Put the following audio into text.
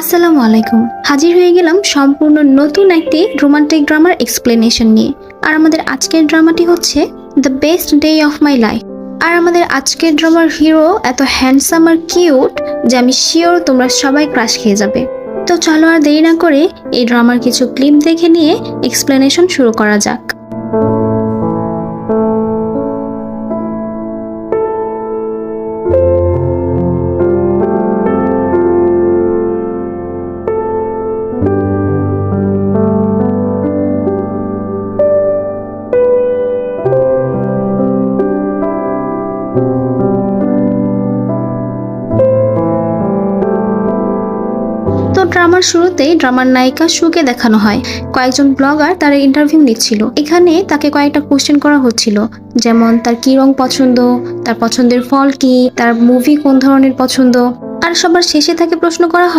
আসসালামু আলাইকুম। হাজির হয়ে গেলাম সম্পূর্ণ নতুন একটি রোমান্টিক ড্রামার এক্সপ্লেনেশন নিয়ে। আর আমাদের আজকের ড্রামাটি হচ্ছে the best day of my life. আর আমাদের আজকের ড্রামার হিরো এত হ্যান্ডসাম আর কিউট যে আমি শিওর তোমরা সবাই ক্রাশ খেয়ে যাবে। তো চলো আর দেরি না করে এই ড্রামার কিছু ক্লিপ দেখে নিয়ে এক্সপ্লেনেশন শুরু করা যাক। তো ড্রামার শুরুতেই ড্রামার নায়িকা সুকে দেখানো হয়। কয়েকজন ব্লগার তার ইন্টারভিউ নিচ্ছিল। এখানে তাকে কয়েকটা কোশ্চেন করা হচ্ছিল, যেমন তার কি রং পছন্দ, তার পছন্দের ফল কি, তার মুভি কোন ধরনের পছন্দ। আর সবার শেষে তাকে প্রশ্ন করা হয়